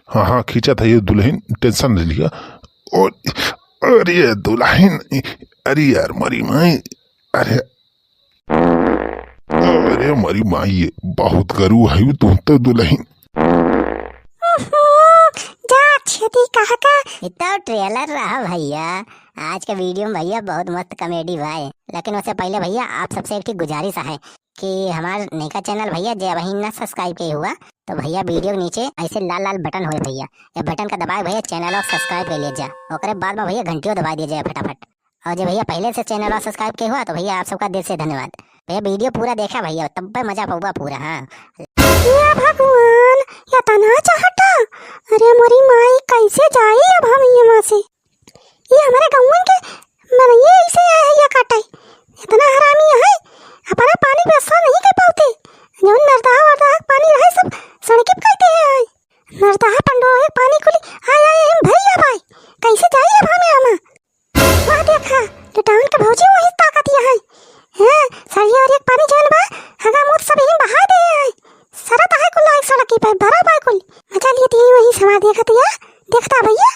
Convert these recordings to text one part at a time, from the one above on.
हाँ हाँ खींचा था ये दुल्हन, टेंशन नहीं लिया। और अरे दुल्हन, अरे यार मरी माई, अरे अरे मरी माई, ये बहुत गरू है तुम तो दुल्हन। जा छेदी कहा का इतना ट्रेलर रहा भैया। आज का वीडियो में भैया बहुत मस्त कॉमेडी भाई, लेकिन उससे पहले भैया आप सबसे एक गुजारिश है कि हमारा नैका चैनल भैया जय वही ना सब्सक्राइब किए हुआ तो भैया वीडियो के नीचे ऐसे लाल लाल बटन हो भैया, ये बटन का दबाए भैया चैनल और सब्सक्राइब कर लीजिए। ओकरे बाद में भैया घंटियों दबा दीजिए फटाफट। और जो भैया पहले से चैनल और सब्सक्राइब किए हुआ तो भैया आप सबका दिल से धन्यवाद। भैया वीडियो पूरा देखा भैया, तब पे मजा पाऊंगा पूरा। हाँ या भगवान, या तना चाहता, अरे मोरी माई कैसे जाए अब हम यहाँ से। ये हमारे गाँव के मनइए ऐसे है या काटे, इतना हरामी है अपना पानी व्यवस्था नहीं कर पाते। जो नरदाहा वरदाहा पानी रहे सब सड़के पे कहते हैं नरदाहा पंडो है पानी खुली आय आय हम भैया भाई कैसे जाए अब हमें हम। वहाँ देखा लटाउन के भौजी वही ताकत है हैं सरिया और एक पानी जान बा हगा मुत सब ही बहा दे है सरत है कुल एक सड़क पे भरा बा कुल मजा लिए थी वही समा देखत या देखता भैया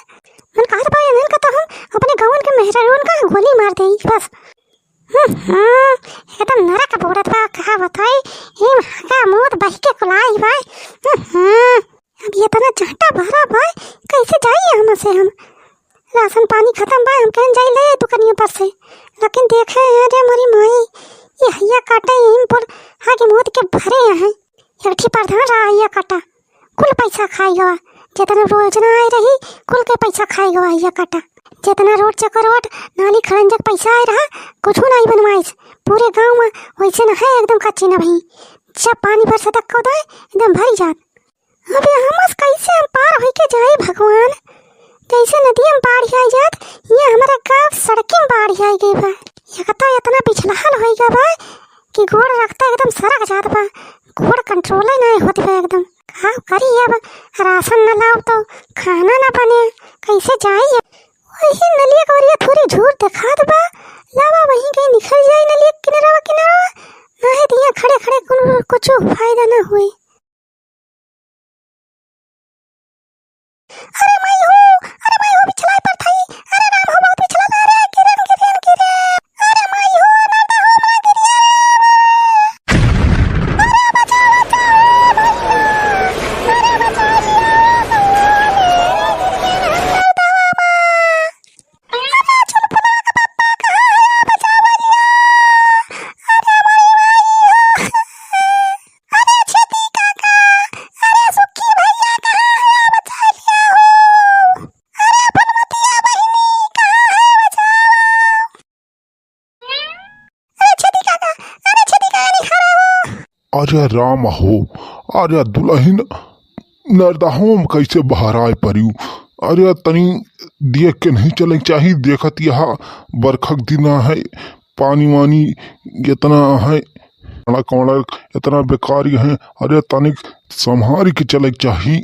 मन कहत बा मन का तो हम अपने गांव के मेहरारून का गोली मार दे बस। एकदम नरक बोलत बा कहा बताई हिम हगा मुत बह के कुलाई भाई। अब ये तना चाटा भरा भाई कैसे जाइए हम से हम राशन पानी खत्म बा हम कहीं जाई ले दुकानियों पर से, लेकिन देखे अरे मरी माई ये हैया काटे इन पर हागे मोद के भरे हैं एकठी प्रधान रहा हैया काटा कुल पैसा खाएगा जितना रोजना आई रही कुल के पैसा खाएगा हैया काटा जितना रोड चक्कर रोड नाली खरंजक पैसा आए रहा कुछ नहीं बनवाइस पूरे गांव में वैसे न है एकदम कच्ची न भई जब पानी भर सतक को दे एकदम भरी जात। अबे हमस कैसे हम पार होई के जाए भगवान, कैसे नदी में बाढ़ आई जात ये हमारा गांव सड़क में बाढ़ आई गई बा। ये कता इतना पिछलहल होई गा बा कि गोड़ रखता एकदम सरक जात बा, गोड़ कंट्रोल नहीं होती बा एकदम। का करी अब राशन न लाओ तो खाना न बने कैसे जाए। वही नलिया करिया थोड़ी झूठ दिखा दबा लावा वहीं कहीं निकल जाए नलिया किनारा किनारा नहीं दिया खड़े खड़े कुछ फायदा न हुए। अरे मैं हूँ पिछला पर थई, अरे राम हो बहुत पिछला अरे गिरे अरे मैं हूँ ना हो मैं गिरिया अरे बचा अरे बचा अरे राम हो, अरे दुल्हन नरदाहों में कैसे बाहर आए परियू। अरे तनी देख के नहीं चले चाहिए, देखत यहाँ बरखक दिना है पानी वानी इतना है कौड़ा इतना बेकारी है। अरे तनिक संभाल के चले चाहिए।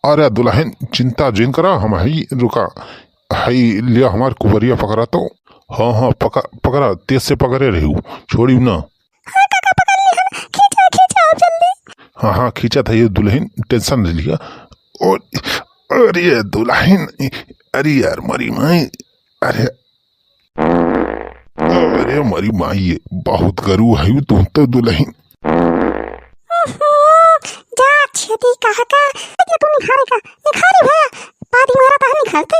अरे दुल्हन चिंता जिन करा हम ही रुका हई लिया हमार कुबरिया पकड़ा तो। हाँ हाँ पकड़ा तेज से पकड़े रही छोड़ी ना। हाँ हाँ खींचा था ये दुल्हन, टेंशन नहीं लिया। और अरे दुल्हन, अरे यार मरी माई, अरे अरे मरी माई, ये बहुत गरू है तुम तो दुल्हन। छेदी कहा का ये तू निखारी भैया पादी मारा ता निखारते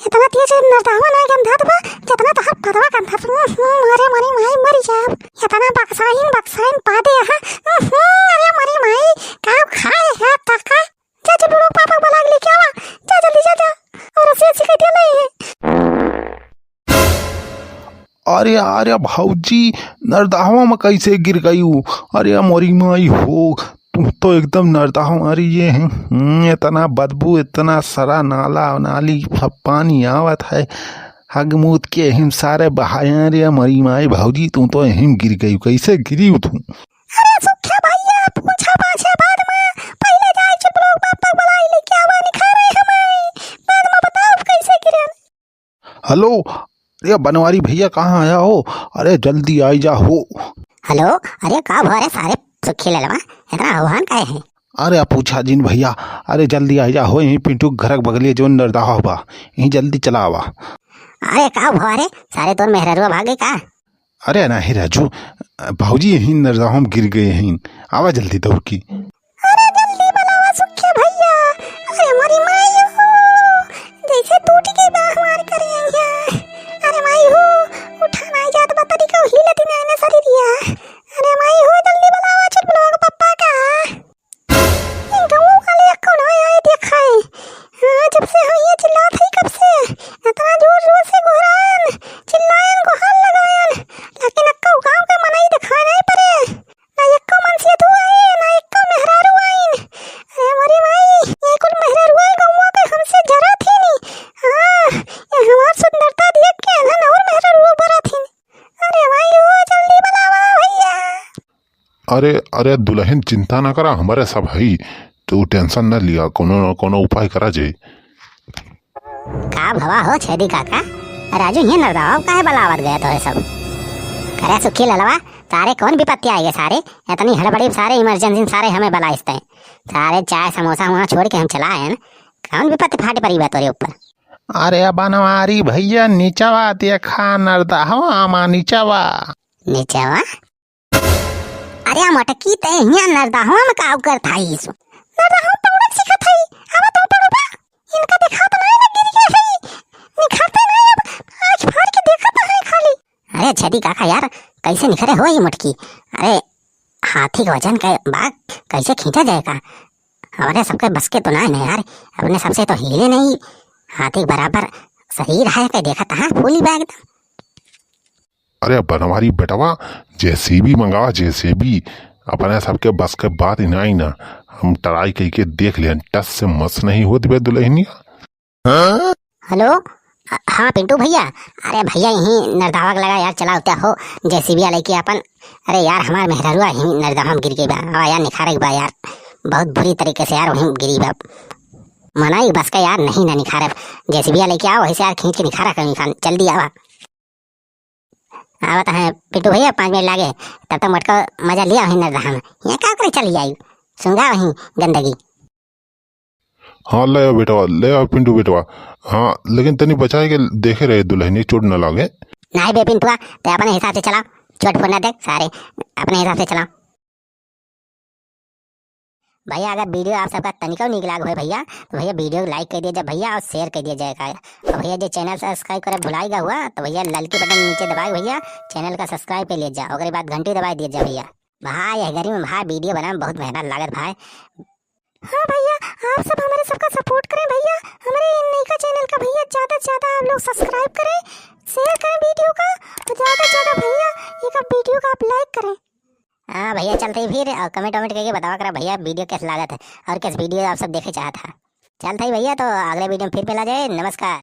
इतना तेज नरदावा ना गंधा दबा जितना तो पदवा गंधा मारे मरी माई मरी जाब इतना बक्साइन पादे है अरे मरी माई का खाए है तका जा जा लोग पापा बुला के लेके आवा जा जल्दी जा और ऐसे ऐसे कहते नहीं। अरे अरे भौजी नरदावा में कैसे गिर गई। अरे मोरी माई हो तुम तो एकदम नरदाहो अरे ये इतना बदबू इतना सारा नाला नाली सब पानी आवत है हगमूत के हिम सारे बहाया रे मरी माई भौजी तुम तो हिम गिर गई कैसे गिरी तुम। अरे सुख्या भैया पूछा पाछे बाद हेलो, अरे बनवारी भैया कहाँ आया हो? अरे जल्दी आई जा हो। हेलो, अरे का भरे सारे सुखी ललवा इतना आह्वान काहे है? अरे पूछा जिन भैया, अरे जल्दी आई जा हो, यहीं पिंटू घर बगलिए जो नरदाहा बा, यहीं जल्दी चला आवा। अरे का भरे सारे तोर मेहररुआ भागे का? अरे नहीं राजू, भाऊजी यहीं नरदाहा में गिर गए हैं, आवा जल्दी दौड़ की। अरे जल्दी बुलावा सुखिया भैया। अरे हमारी माई हो, जैसे टूट गई बा हमार करिया। अरे माई हो, उठा नहीं जात बतरी को हिलत नहीं आने शरीरिया। अरे माई हो जल्दी बुलावा चल लोग पप्पा का। इन गाँव वाले कौन आए देखा है? हाँ, जब से हम ये चिल्लात है कब से इतना जोर जोर से घुरान चिल्लायन गुहार लगायन, लेकिन अक्का गाँव के मनाई दिखाए नहीं पड़े। ना एक्को मनसियत हुआ है ना एक्को मेहरारू आइन। अरे हमारी माई, ये कुल मेहरारू आए गाँव के हमसे जरा थी नहीं। हाँ, ये हमार सुंदरता देख के ना और मेहरारू बरा थी। अरे भाई हो जल्दी बुलावा भैया। अरे अरे दुल्हन चिंता ना करा, हमारे सब है, तू टेंशन न लिया, कोनो न कोनो उपाय करा जे। का भवा हो छेदी काका, राजू ये नरदाव काहे बलावत गया तो है सब? करे सुखी ललवा, सारे कौन विपत्ति आएंगे सारे, इतनी हड़बड़ी सारे इमरजेंसी सारे हमें बलाइस्ते हैं। सारे चाय समोसा वहाँ छोड़ के हम चलाए हैं, कौन विपत्ति फाटे पड़ी बा तोरे ऊपर? अरे बनवारी भैया नीचवा देखा नरदाहा मा नीचवा। नीचेवा? अरे मटकी ते यहाँ नरदावा में काव कर था इसु? नरदावा पौड़क सिखत है, अब तो पड़ोबा इनका देखा तो नहीं ना गिर गया है, निखरते नहीं अब आज फाड़ के देखा तो है खाली। अरे छेदी काका यार, कैसे निखरे हो ये मटकी? अरे हाथी का वजन का बाग कैसे खींचा जाएगा? हमारे सबके बस के तो ना है यार, अपने सबसे तो हिले नहीं। हाथी बराबर शरीर है के देखा था फूली बैग। अरे बनवारी बेटवा, जेसीबी मंगावा, जेसीबी अपने सबके बस के बात ही नहीं ना, हम ट्राई कह के देख लिया, टस से मस नहीं होती बे दुल्हनिया। हेलो, हाँ पिंटू भैया। अरे भैया यहीं नरदावा लगा यार, चला होता हो जेसीबी वाले की अपन। अरे यार हमारे मेहरारुआ यहीं नरदावा में गिर गई बा यार, निखारे बा यार, बहुत बुरी तरीके से यार वहीं गिरी बा। मनाई बस का यार नहीं ना निखारे, जेसीबी वाले की आओ वैसे यार खींच के निखारा कर निकाल, जल्दी आवा। आवत है पिंटू भैया, 5 मिनट लागे, तब तक मटका मजा लिया वहीं नरदावा में। यहाँ क्या करे चली आई सुंगा वहीं गंदगी। हाँ ले आओ बेटवा, ले आओ पिंटू बेटवा। हाँ लेकिन तनी बचाए के देखे रहे, दुल्हनी चोट न लागे। नहीं बे पिंटुआ, ते अपने हिसाब से चलाओ, चोट फोड़ ना देख, सारे अपने हिसाब से चलाओ। भैया अगर वीडियो आप सबका तनिका निक लाग हो भैया, तो भैया वीडियो लाइक कर दिया भैया और शेयर कर दिया जाएगा। और भैया जो चैनल सब्सक्राइब करे भुलाएगा हुआ तो भैया ललकी बटन नीचे दबाए भैया, चैनल का सब्सक्राइब कर लीजिए और बाद घंटी दबाई दिया भैया। भाई यह गर्मी में भाई वीडियो बनाने में बहुत मेहनत लागत भाई। हाँ भैया, आप सब हमारे सबका सपोर्ट करें भैया, हमारे नैका चैनल का भैया ज्यादा से ज्यादा आप लोग सब्सक्राइब करें, शेयर करें वीडियो का, और ज्यादा से ज्यादा भैया एक वीडियो का आप लाइक करें। हाँ भैया चलते ही फिर, और कमेंट करके बतावा करा भैया वीडियो कैसे लागत है और किस वीडियो आप सब देखे चाहता है। चलते ही भैया, तो अगले वीडियो में फिर मिला जाए, नमस्कार।